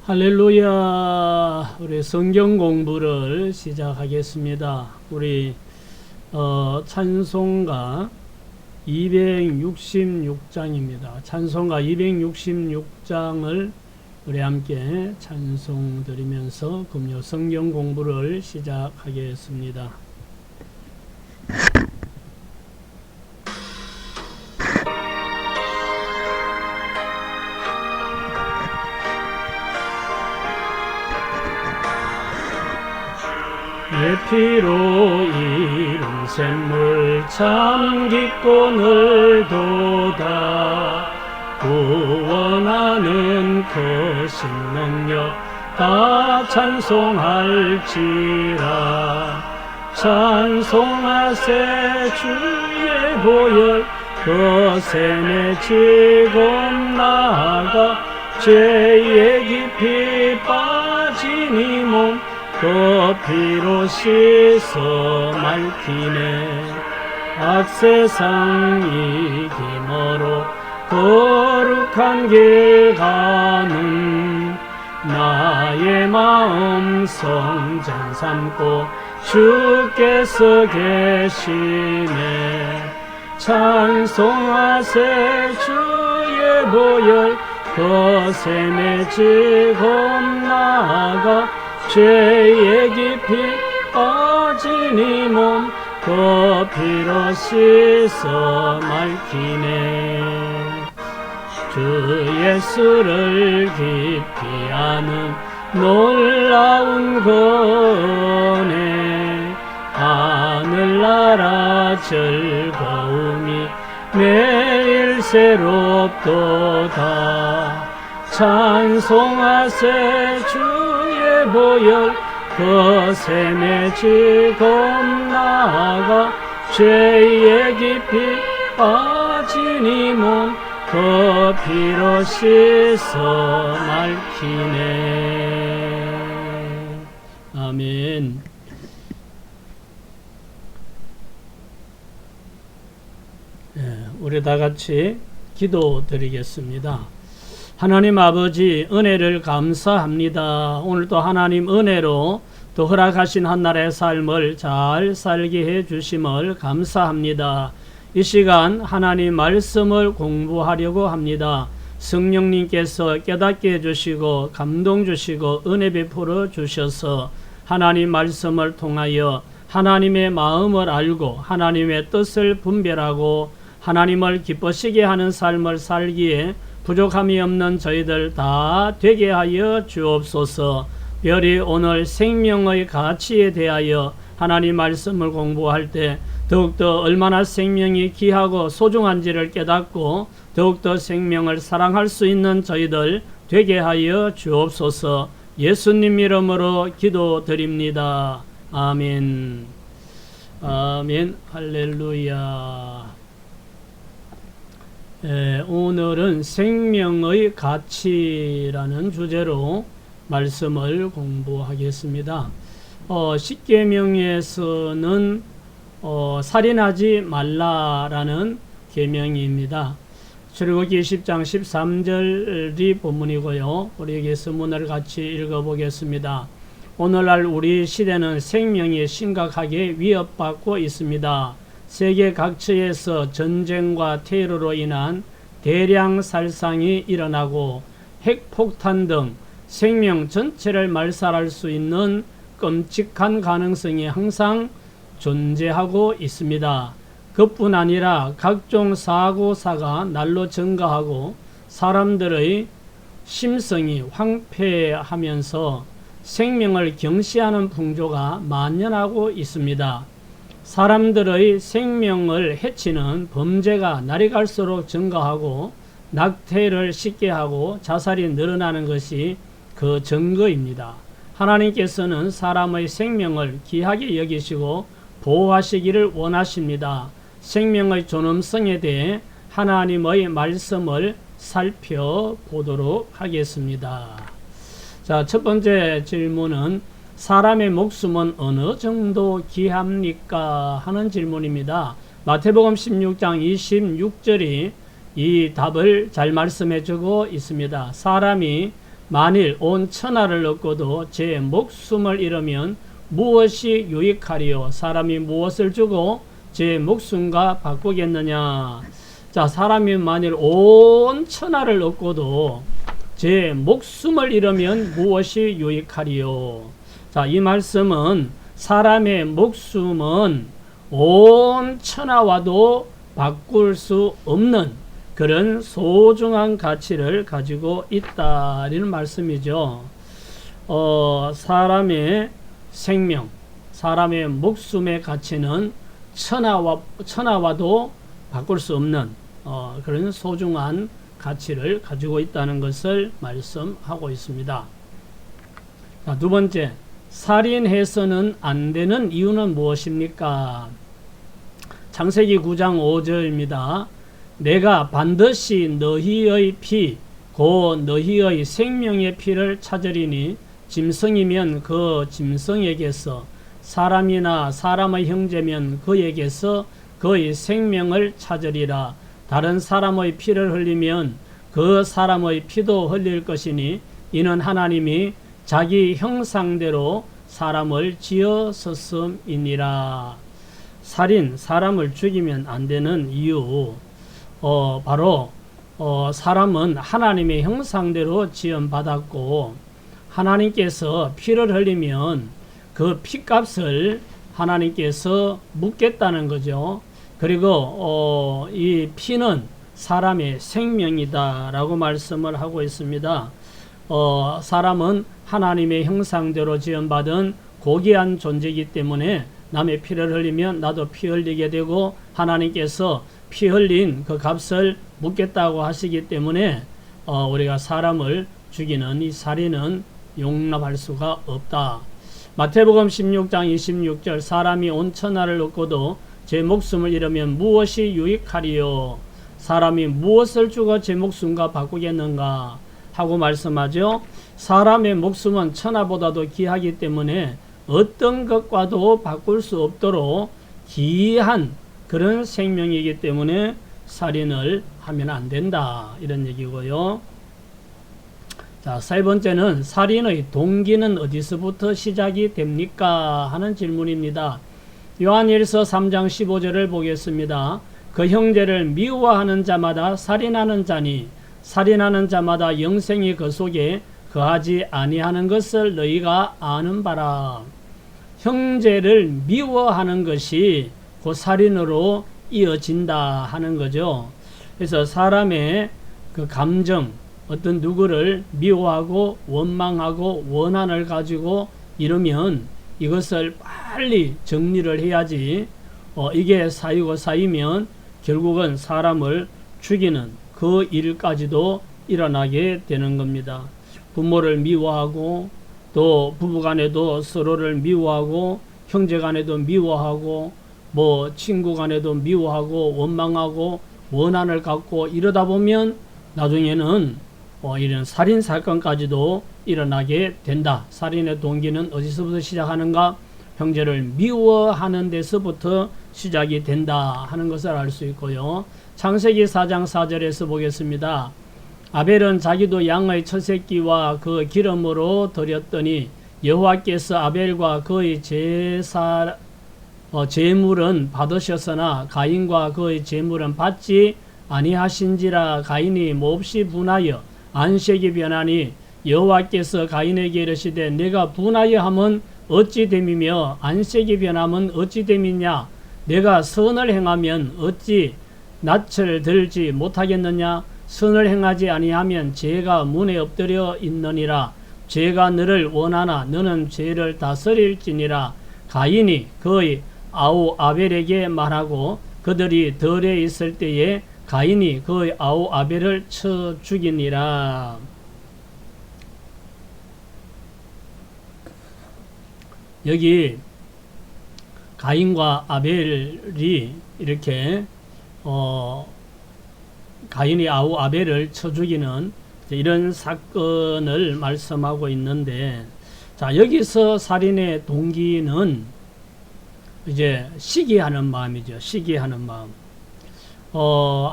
할렐루야. 우리 성경 공부를 시작하겠습니다. 우리 찬송가 266장입니다. 찬송가 266장을 우리 함께 찬송 드리면서 금요 성경 공부를 시작하겠습니다. 내 피로 이룬 샘물 참 깊고 넓도다. 구원하는 크신 능력 다 찬송할지라. 찬송하세 주의 보혈 거센에 지금 나아가 죄에 깊이 빠진 이 몸 그 피로 씻어 맑히네. 악세상 이기모로 거룩한 길 가는 나의 마음 성전 삼고 주께서 계시네. 찬송하세 주의 보혈 거센에 지금 나아가 죄에 깊이 빠진 이 몸 그 피로 씻어 맑히네. 주 예수를 깊이 아는 놀라운 은혜 하늘나라 즐거움이 매일 새롭도다. 찬송하세 주의 보혈 거센에 지금 나아가 죄에 깊이 빠진 이 몸 그 피로 씻어 맑히네. 아멘. 우리 다 같이 기도 드리겠습니다. 하나님 아버지, 은혜를 감사합니다. 오늘도 하나님 은혜로 또 허락하신 한날의 삶을 잘 살게 해 주심을 감사합니다. 이 시간 하나님 말씀을 공부하려고 합니다. 성령님께서 깨닫게 해주시고 감동 주시고 은혜 베풀어 주셔서 하나님 말씀을 통하여 하나님의 마음을 알고 하나님의 뜻을 분별하고 하나님을 기쁘시게 하는 삶을 살기에 부족함이 없는 저희들 다 되게 하여 주옵소서. 별이 오늘 생명의 가치에 대하여 하나님 말씀을 공부할 때 더욱더 얼마나 생명이 귀하고 소중한지를 깨닫고 더욱더 생명을 사랑할 수 있는 저희들 되게 하여 주옵소서. 예수님 이름으로 기도드립니다. 아멘. 아멘. 할렐루야. 오늘은 생명의 가치라는 주제로 말씀을 공부하겠습니다. 십계명에서는 살인하지 말라라는 계명입니다. 출애굽기 10장 13절이 본문이고요. 우리에게 서문을 같이 읽어보겠습니다. 오늘날 우리 시대는 생명이 심각하게 위협받고 있습니다. 세계 각처에서 전쟁과 테러로 인한 대량 살상이 일어나고 핵폭탄 등 생명 전체를 말살할 수 있는 끔찍한 가능성이 항상 존재하고 있습니다. 그뿐 아니라 각종 사고사가 날로 증가하고 사람들의 심성이 황폐하면서 생명을 경시하는 풍조가 만연하고 있습니다. 사람들의 생명을 해치는 범죄가 날이 갈수록 증가하고 낙태를 쉽게 하고 자살이 늘어나는 것이 그 증거입니다. 하나님께서는 사람의 생명을 귀하게 여기시고 보호하시기를 원하십니다. 생명의 존엄성에 대해 하나님의 말씀을 살펴보도록 하겠습니다. 자, 첫 번째 질문은 사람의 목숨은 어느 정도 귀합니까? 하는 질문입니다. 마태복음 16장 26절이 이 답을 잘 말씀해 주고 있습니다. 사람이 만일 온 천하를 얻고도 제 목숨을 잃으면 무엇이 유익하리요? 사람이 무엇을 주고 제 목숨과 바꾸겠느냐? 자, 사람이 만일 온 천하를 얻고도 제 목숨을 잃으면 무엇이 유익하리요? 자, 이 말씀은 사람의 목숨은 온 천하와도 바꿀 수 없는 그런 소중한 가치를 가지고 있다는 말씀이죠. 사람의 생명, 사람의 목숨의 가치는 천하와도 바꿀 수 없는 그런 소중한 가치를 가지고 있다는 것을 말씀하고 있습니다. 자, 두 번째, 살인해서는 안 되는 이유는 무엇입니까? 창세기 9장 5절입니다. 내가 반드시 너희의 피, 곧 너희의 생명의 피를 찾으리니 짐승이면 그 짐승에게서, 사람이나 사람의 형제면 그에게서 그의 생명을 찾으리라. 다른 사람의 피를 흘리면 그 사람의 피도 흘릴 것이니 이는 하나님이 자기 형상대로 사람을 지었었음이니라. 살인, 사람을 죽이면 안 되는 이유, 바로 사람은 하나님의 형상대로 지음받았고 하나님께서 피를 흘리면 그 피값을 하나님께서 묻겠다는 거죠. 그리고 이 피는 사람의 생명이다 라고 말씀을 하고 있습니다. 사람은 하나님의 형상대로 지음받은 고귀한 존재이기 때문에 남의 피를 흘리면 나도 피 흘리게 되고 하나님께서 피 흘린 그 값을 묻겠다고 하시기 때문에 우리가 사람을 죽이는 이 살인은 용납할 수가 없다. 마태복음 16장 26절 사람이 온 천하를 얻고도 제 목숨을 잃으면 무엇이 유익하리요? 사람이 무엇을 주고 제 목숨과 바꾸겠는가? 하고 말씀하죠. 사람의 목숨은 천하보다도 귀하기 때문에 어떤 것과도 바꿀 수 없도록 귀한 그런 생명이기 때문에 살인을 하면 안 된다. 이런 얘기고요. 자, 세 번째는 살인의 동기는 어디서부터 시작이 됩니까? 하는 질문입니다. 요한일서 3장 15절을 보겠습니다. 그 형제를 미워하는 자마다 살인하는 자니 살인하는 자마다 영생이 그 속에 거하지 아니하는 것을 너희가 아는 바라. 형제를 미워하는 것이 그 살인으로 이어진다 하는 거죠. 그래서 사람의 그 감정, 어떤 누구를 미워하고 원망하고 원한을 가지고 이러면 이것을 빨리 정리를 해야지 이게 쌓이면 결국은 사람을 죽이는 그 일까지도 일어나게 되는 겁니다. 부모를 미워하고 또 부부간에도 서로를 미워하고 형제간에도 미워하고 뭐 친구간에도 미워하고 원망하고 원한을 갖고 이러다 보면 나중에는 이런 살인 사건까지도 일어나게 된다. 살인의 동기는 어디서부터 시작하는가? 형제를 미워하는 데서부터 시작이 된다 하는 것을 알 수 있고요. 창세기 4장 4절에서 보겠습니다. 아벨은 자기도 양의 첫 새끼와 그 기름으로 드렸더니 여호와께서 아벨과 그의 제물은 받으셨으나 가인과 그의 제물은 받지 아니하신지라. 가인이 몹시 분하여 안색이 변하니 여호와께서 가인에게 이르시되 내가 분하여 함은 어찌 됨이며 안색이 변함은 어찌 됨이냐? 내가 선을 행하면 어찌 낯을 들지 못하겠느냐? 선을 행하지 아니하면 죄가 문에 엎드려 있느니라. 죄가 너를 원하나 너는 죄를 다스릴지니라. 가인이 그의 아우 아벨에게 말하고 그들이 덜에 있을 때에 가인이 그의 아우 아벨을 쳐 죽이니라. 여기 가인과 아벨이 이렇게 가인이 아우 아벨을 쳐 죽이는 이런 사건을 말씀하고 있는데, 자, 여기서 살인의 동기는 이제 시기하는 마음이죠. 시기하는 마음.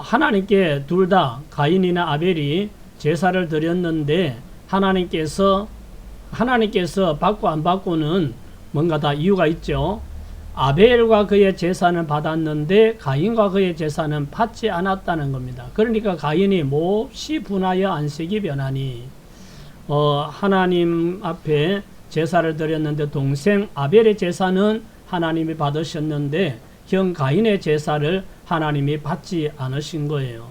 하나님께 둘 다 가인이나 아벨이 제사를 드렸는데 하나님께서 받고 안 받고는 뭔가 다 이유가 있죠. 아벨과 그의 제사는 받았는데 가인과 그의 제사는 받지 않았다는 겁니다. 그러니까 가인이 몹시 분하여 안색이 변하니 하나님 앞에 제사를 드렸는데 동생 아벨의 제사는 하나님이 받으셨는데 형 가인의 제사를 하나님이 받지 않으신 거예요.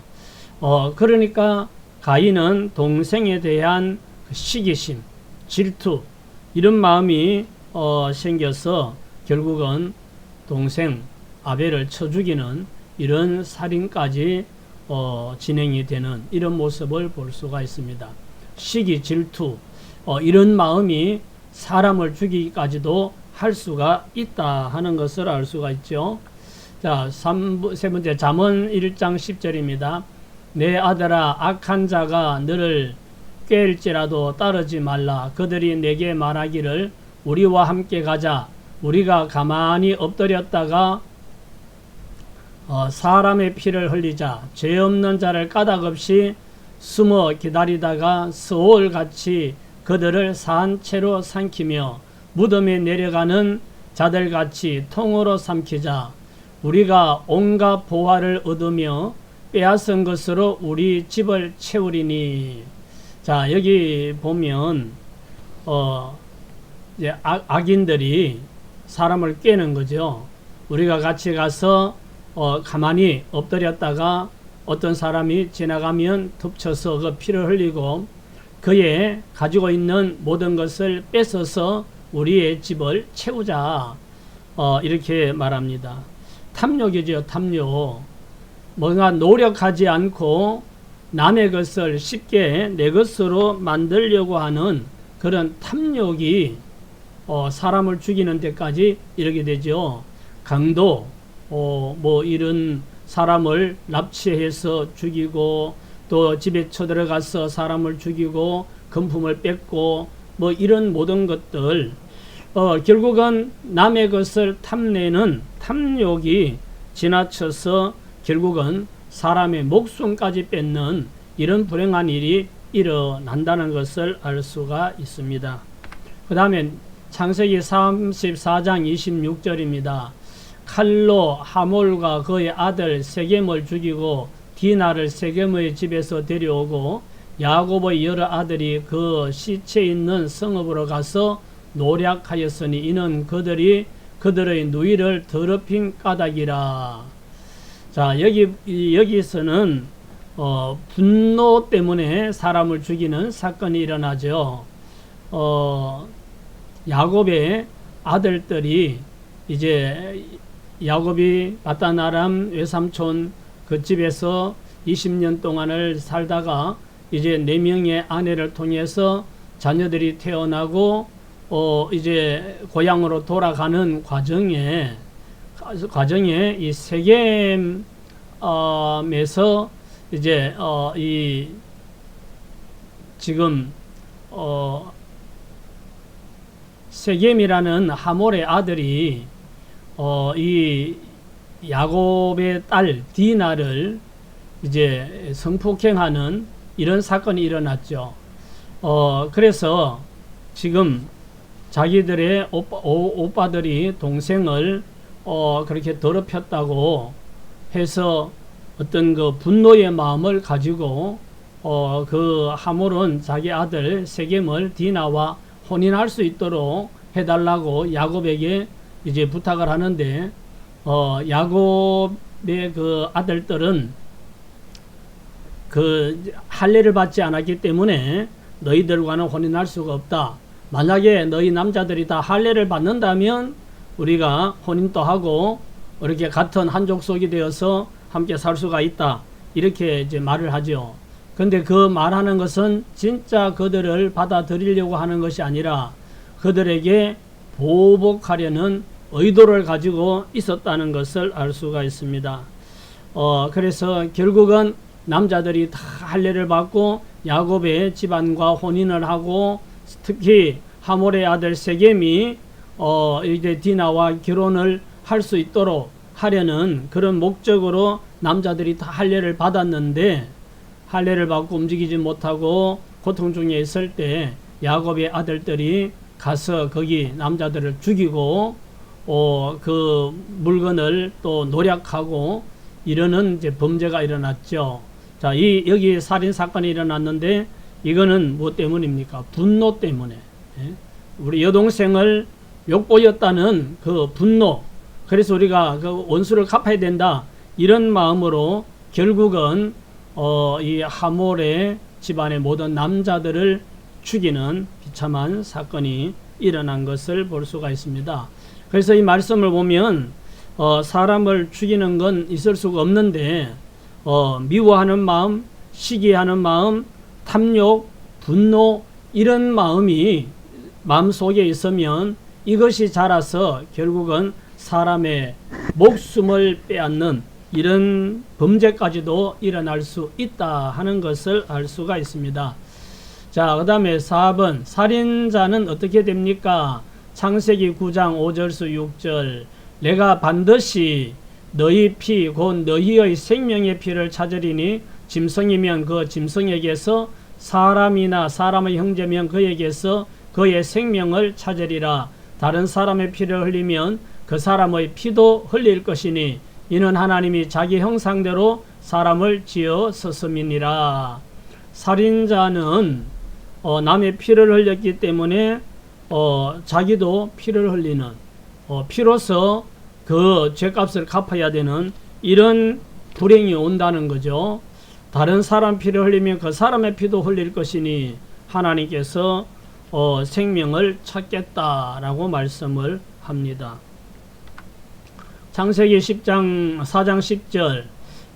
그러니까 가인은 동생에 대한 시기심, 질투 이런 마음이 생겨서 결국은 동생 아벨을 쳐 죽이는 이런 살인까지 진행이 되는 이런 모습을 볼 수가 있습니다. 시기, 질투 이런 마음이 사람을 죽이기까지도 할 수가 있다 하는 것을 알 수가 있죠. 자, 세 번째 잠언 1장 10절입니다. 내 아들아 악한 자가 너를 꾀일지라도 따르지 말라. 그들이 내게 말하기를 우리와 함께 가자. 우리가 가만히 엎드렸다가 사람의 피를 흘리자. 죄 없는 자를 까닭없이 숨어 기다리다가 스올같이 그들을 산채로 삼키며 무덤에 내려가는 자들같이 통으로 삼키자. 우리가 온갖 보화를 얻으며 빼앗은 것으로 우리 집을 채우리니. 자, 여기 보면 이제 악인들이 사람을 꿰는 거죠. 우리가 같이 가서 가만히 엎드렸다가 어떤 사람이 지나가면 덮쳐서 그 피를 흘리고 그의 가지고 있는 모든 것을 뺏어서 우리의 집을 채우자. 이렇게 말합니다. 탐욕이죠, 탐욕. 뭔가 노력하지 않고 남의 것을 쉽게 내 것으로 만들려고 하는 그런 탐욕이 사람을 죽이는 데까지 이르게 되죠. 강도, 뭐 이런 사람을 납치해서 죽이고 또 집에 쳐들어가서 사람을 죽이고 금품을 뺏고 뭐 이런 모든 것들 결국은 남의 것을 탐내는 탐욕이 지나쳐서 결국은 사람의 목숨까지 뺏는 이런 불행한 일이 일어난다는 것을 알 수가 있습니다. 그 다음에 창세기 34장 26절입니다. 칼로 하몰과 그의 아들 세겜을 죽이고 디나를 세겜의 집에서 데려오고 야곱의 여러 아들이 그 시체 있는 성읍으로 가서 노략하였으니 이는 그들의 누이를 더럽힌 까닭이라. 자, 여기서는 분노 때문에 사람을 죽이는 사건이 일어나죠. 야곱의 아들들이 이제 야곱이 바단 아람 외삼촌 그 집에서 20년 동안을 살다가 이제 4명의 아내를 통해서 자녀들이 태어나고 이제 고향으로 돌아가는 과정에 이 세겜에서 이제 이 지금 세겜이라는 하몰의 아들이 이 야곱의 딸 디나를 이제 성폭행하는 이런 사건이 일어났죠. 그래서 지금 자기들의 오빠들이 동생을 그렇게 더럽혔다고 해서 어떤 그 분노의 마음을 가지고 그 하몰은 자기 아들 세겜을 디나와 혼인할 수 있도록 해달라고 야곱에게 이제 부탁을 하는데 야곱의 그 아들들은 그 할례를 받지 않았기 때문에 너희들과는 혼인할 수가 없다. 만약에 너희 남자들이 다 할례를 받는다면 우리가 혼인도 하고 이렇게 같은 한 족속이 되어서 함께 살 수가 있다. 이렇게 이제 말을 하죠. 근데 그 말하는 것은 진짜 그들을 받아들이려고 하는 것이 아니라 그들에게 보복하려는 의도를 가지고 있었다는 것을 알 수가 있습니다. 그래서 결국은 남자들이 다 할례를 받고 야곱의 집안과 혼인을 하고 특히 하몰의 아들 세겜이 이제 디나와 결혼을 할 수 있도록 하려는 그런 목적으로 남자들이 다 할례를 받았는데 할례를 받고 움직이지 못하고 고통 중에 있을 때 야곱의 아들들이 가서 거기 남자들을 죽이고 그 물건을 또 노략하고 이러는 이제 범죄가 일어났죠. 자, 여기 살인 사건이 일어났는데 이거는 뭐 때문입니까? 분노 때문에. 예? 우리 여동생을 욕보였다는 그 분노. 그래서 우리가 그 원수를 갚아야 된다. 이런 마음으로 결국은 이 하몰의 집안의 모든 남자들을 죽이는 비참한 사건이 일어난 것을 볼 수가 있습니다. 그래서 이 말씀을 보면 사람을 죽이는 건 있을 수가 없는데 미워하는 마음, 시기하는 마음, 탐욕, 분노 이런 마음이 마음속에 있으면 이것이 자라서 결국은 사람의 목숨을 빼앗는 이런 범죄까지도 일어날 수 있다 하는 것을 알 수가 있습니다. 자, 그 다음에 4번 살인자는 어떻게 됩니까? 창세기 9장 5절수 6절 내가 반드시 너희 피 곧 너희의 생명의 피를 찾으리니 짐승이면 그 짐승에게서 사람이나 사람의 형제면 그에게서 그의 생명을 찾으리라. 다른 사람의 피를 흘리면 그 사람의 피도 흘릴 것이니 이는 하나님이 자기 형상대로 사람을 지었었음이니라. 살인자는 남의 피를 흘렸기 때문에 자기도 피를 흘리는 피로서 그 죄값을 갚아야 되는 이런 불행이 온다는 거죠. 다른 사람 피를 흘리면 그 사람의 피도 흘릴 것이니 하나님께서 생명을 찾겠다라고 말씀을 합니다. 창세기 4장 10절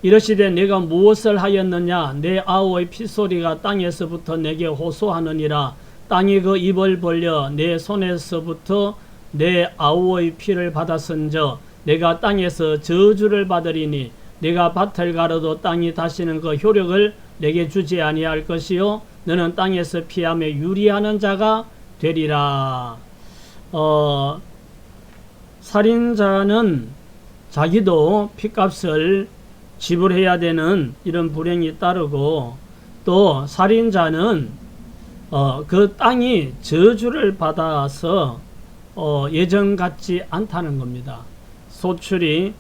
이르시되 내가 무엇을 하였느냐 내 아우의 피소리가 땅에서부터 내게 호소하느니라. 땅이 그 입을 벌려 내 손에서부터 내 아우의 피를 받았은저 내가 땅에서 저주를 받으리니 내가 밭을 가르도 땅이 다시는 그 효력을 내게 주지 아니할 것이요 너는 땅에서 피함에 유리하는 자가 되리라. 살인자는 자기도 피값을 지불해야 되는 이런 불행이 따르고 또 살인자는 그 땅이 저주를 받아서 예전 같지 않다는 겁니다. 소출이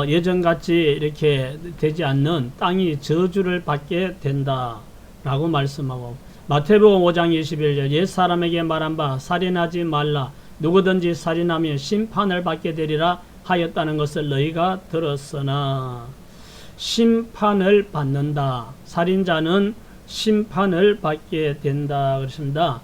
예전 같이 이렇게 되지 않는 땅이 저주를 받게 된다라고 말씀하고 마태복음 5장 21절 옛사람에게 말한 바 살인하지 말라 누구든지 살인하면 심판을 받게 되리라 하였다는 것을 너희가 들었으나 심판을 받는다. 살인자는 심판을 받게 된다 그렇습니다.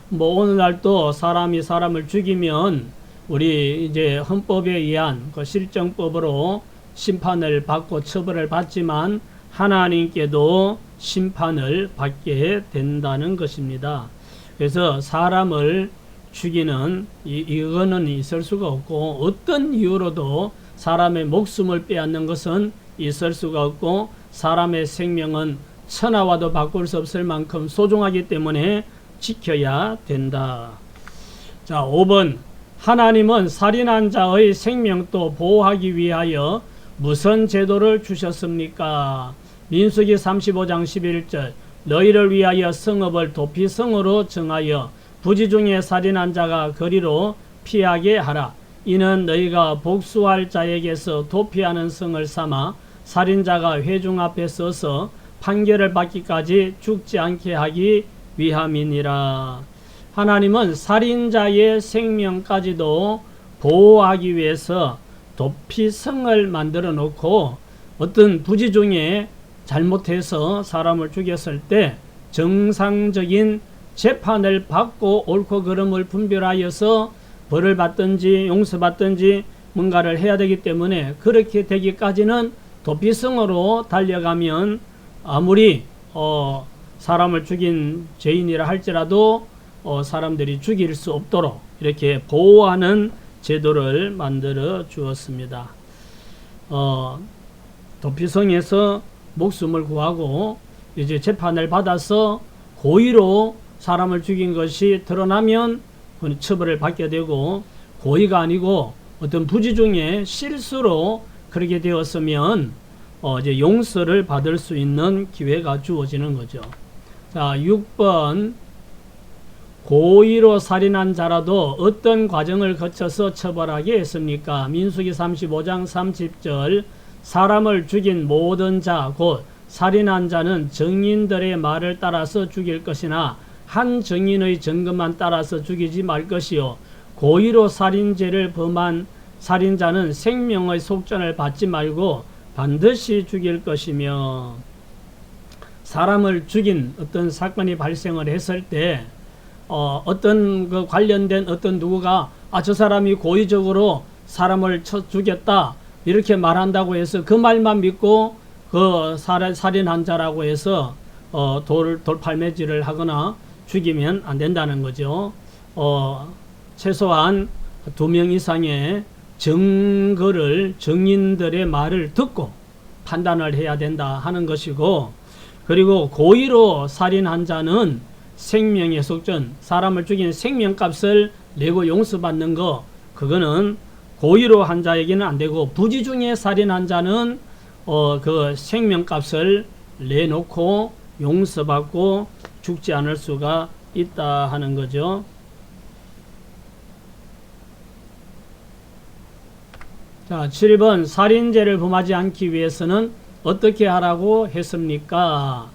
뭐 오늘날 또 사람이 사람을 죽이면 우리 이제 헌법에 의한 그 실정법으로 심판을 받고 처벌을 받지만 하나님께도 심판을 받게 된다는 것입니다. 그래서 사람을 죽이는 이거는 있을 수가 없고 어떤 이유로도 사람의 목숨을 빼앗는 것은 있을 수가 없고 사람의 생명은 천하와도 바꿀 수 없을 만큼 소중하기 때문에 지켜야 된다. 자, 5번 하나님은 살인한 자의 생명도 보호하기 위하여 무슨 제도를 주셨습니까? 민수기 35장 11절 너희를 위하여 성읍을 도피성으로 정하여 부지 중에 살인한 자가 거리로 피하게 하라. 이는 너희가 복수할 자에게서 도피하는 성을 삼아 살인자가 회중 앞에 서서 판결을 받기까지 죽지 않게 하기 위함이니라. 하나님은 살인자의 생명까지도 보호하기 위해서 도피성을 만들어 놓고 어떤 부지 중에 잘못해서 사람을 죽였을 때 정상적인 재판을 받고 옳고 그름을 분별하여서 벌을 받든지 용서받든지 뭔가를 해야 되기 때문에 그렇게 되기까지는 도피성으로 달려가면 아무리 사람을 죽인 죄인이라 할지라도 사람들이 죽일 수 없도록 이렇게 보호하는 제도를 만들어 주었습니다. 도피성에서 목숨을 구하고 이제 재판을 받아서 고의로 사람을 죽인 것이 드러나면 처벌을 받게 되고 고의가 아니고 어떤 부지 중에 실수로 그렇게 되었으면 이제 용서를 받을 수 있는 기회가 주어지는 거죠. 자, 6번 고의로 살인한 자라도 어떤 과정을 거쳐서 처벌하게 했습니까? 민수기 35장 30절 사람을 죽인 모든 자 곧 살인한 자는 증인들의 말을 따라서 죽일 것이나 한 증인의 증거만 따라서 죽이지 말 것이요 고의로 살인죄를 범한 살인자는 생명의 속전을 받지 말고 반드시 죽일 것이며 사람을 죽인 어떤 사건이 발생을 했을 때 어떤 그 관련된 어떤 누구가 저 사람이 고의적으로 사람을 쳐 죽였다 이렇게 말한다고 해서 그 말만 믿고 그 살인한 자라고 해서 돌팔매질을 하거나 죽이면 안 된다는 거죠. 최소한 2명 이상의 증거를 증인들의 말을 듣고 판단을 해야 된다 하는 것이고 그리고 고의로 살인한 자는 생명의 속전 사람을 죽인 생명값을 내고 용서받는 거 그거는 고의로 한 자에게는 안 되고 부지 중에 살인한 자는 그 생명값을 내놓고 용서받고 죽지 않을 수가 있다 하는 거죠. 자, 7번 살인죄를 범하지 않기 위해서는 어떻게 하라고 했습니까?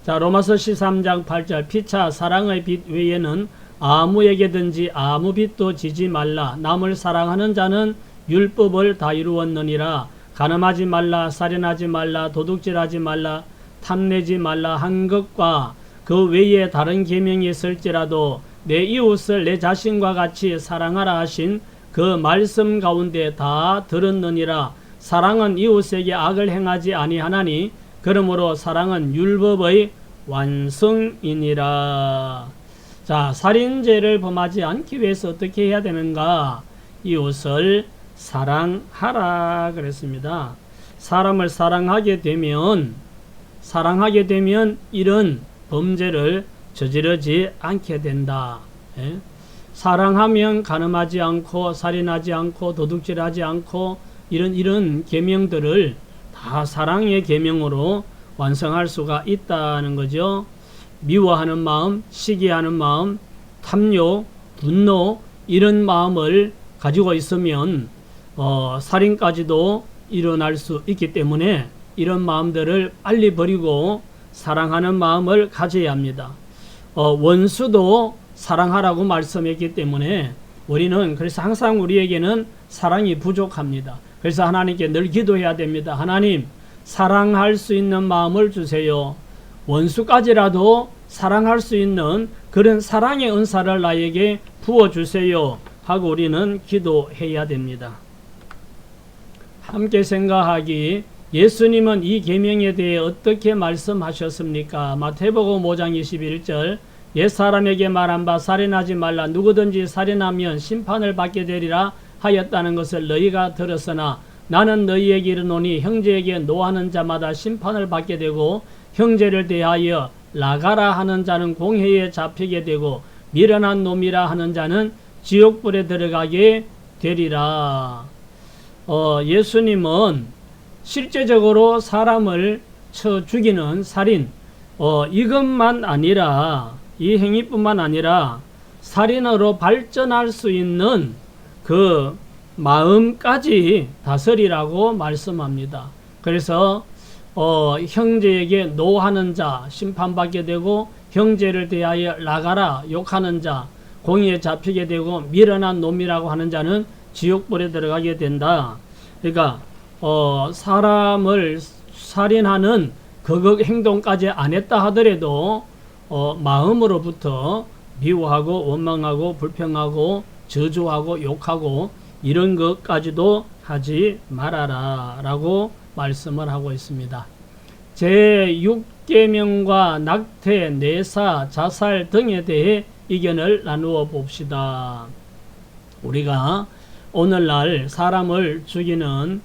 자, 로마서 13장 8절 피차 사랑의 빚 외에는 아무에게든지 아무 빚도 지지 말라. 남을 사랑하는 자는 율법을 다 이루었느니라. 간음하지 말라, 살인하지 말라, 도둑질하지 말라, 탐내지 말라 한 것과 그 외에 다른 계명이 있을지라도 내 이웃을 내 자신과 같이 사랑하라 하신 그 말씀 가운데 다 들었느니라. 사랑은 이웃에게 악을 행하지 아니하나니 그러므로 사랑은 율법의 완성이니라. 자, 살인죄를 범하지 않기 위해서 어떻게 해야 되는가? 이웃을 사랑하라 그랬습니다. 사람을 사랑하게 되면 이런 범죄를 저지르지 않게 된다. 예? 사랑하면 간음하지 않고 살인하지 않고 도둑질하지 않고 이런 계명들을 다 사랑의 계명으로 완성할 수가 있다는 거죠. 미워하는 마음, 시기하는 마음, 탐욕, 분노 이런 마음을 가지고 있으면 살인까지도 일어날 수 있기 때문에 이런 마음들을 빨리 버리고 사랑하는 마음을 가져야 합니다. 원수도 사랑하라고 말씀했기 때문에 우리는 그래서 항상 우리에게는 사랑이 부족합니다. 그래서 하나님께 늘 기도해야 됩니다. 하나님 사랑할 수 있는 마음을 주세요. 원수까지라도 사랑할 수 있는 그런 사랑의 은사를 나에게 부어주세요 하고 우리는 기도해야 됩니다. 함께 생각하기 예수님은 이 계명에 대해 어떻게 말씀하셨습니까? 마태복음 5장 21절 옛사람에게 말한 바 살인하지 말라 누구든지 살인하면 심판을 받게 되리라 하였다는 것을 너희가 들었으나 나는 너희에게 이르노니 형제에게 노하는 자마다 심판을 받게 되고 형제를 대하여 나가라 하는 자는 공회에 잡히게 되고 미련한 놈이라 하는 자는 지옥불에 들어가게 되리라. 예수님은 실제적으로 사람을 쳐 죽이는 살인 이것만 아니라 이 행위뿐만 아니라 살인으로 발전할 수 있는 그 마음까지 다스리라고 말씀합니다. 그래서 형제에게 노하는 자 심판받게 되고 형제를 대하여 나가라 욕하는 자 공의에 잡히게 되고 미련한 놈이라고 하는 자는 지옥불에 들어가게 된다. 그러니까 사람을 살인하는 그 행동까지 안 했다 하더라도 마음으로부터 미워하고 원망하고 불평하고 저주하고 욕하고 이런 것까지도 하지 말아라 라고 말씀을 하고 있습니다. 제6계명과 낙태, 내사, 자살 등에 대해 의견을 나누어 봅시다. 우리가 오늘날 사람을 죽이는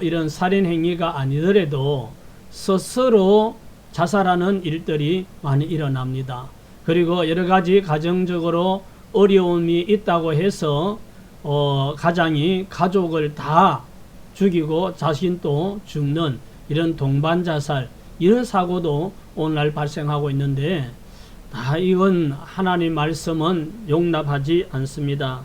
이런 살인행위가 아니더라도 스스로 자살하는 일들이 많이 일어납니다. 그리고 여러가지 가정적으로 어려움이 있다고 해서 가장이 가족을 다 죽이고 자신도 죽는 이런 동반자살 이런 사고도 오늘날 발생하고 있는데 이건 하나님 말씀은 용납하지 않습니다.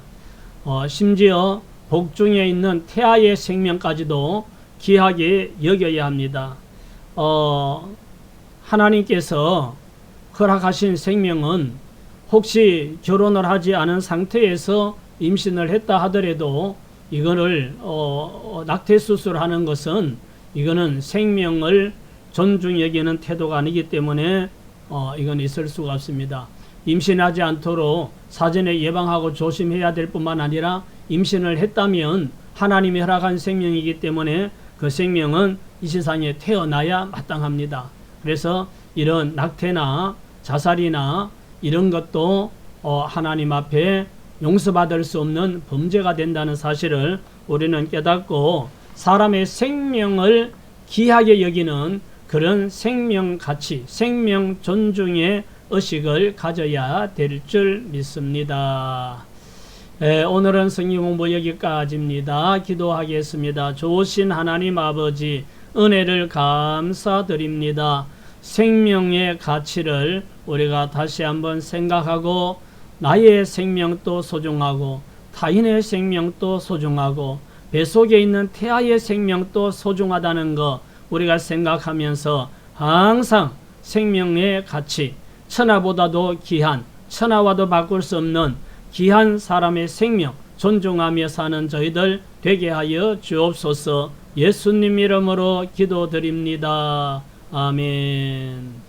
심지어 복중에 있는 태아의 생명까지도 귀하게 여겨야 합니다. 하나님께서 허락하신 생명은 혹시 결혼을 하지 않은 상태에서 임신을 했다 하더라도 이거를 낙태 수술하는 것은 이거는 생명을 존중 여기는 태도가 아니기 때문에 이건 있을 수가 없습니다. 임신하지 않도록 사전에 예방하고 조심해야 될 뿐만 아니라 임신을 했다면 하나님이 허락한 생명이기 때문에 그 생명은 이 세상에 태어나야 마땅합니다. 그래서 이런 낙태나 자살이나 이런 것도 하나님 앞에 용서받을 수 없는 범죄가 된다는 사실을 우리는 깨닫고 사람의 생명을 귀하게 여기는 그런 생명 가치, 생명 존중의 의식을 가져야 될 줄 믿습니다. 오늘은 성경 공부 여기까지입니다. 기도하겠습니다. 좋으신 하나님 아버지, 은혜를 감사드립니다. 생명의 가치를 우리가 다시 한번 생각하고 나의 생명도 소중하고 타인의 생명도 소중하고 뱃속에 있는 태아의 생명도 소중하다는 거 우리가 생각하면서 항상 생명의 가치, 천하보다도 귀한, 천하와도 바꿀 수 없는 귀한 사람의 생명 존중하며 사는 저희들 되게 하여 주옵소서. 예수님 이름으로 기도드립니다. 아멘.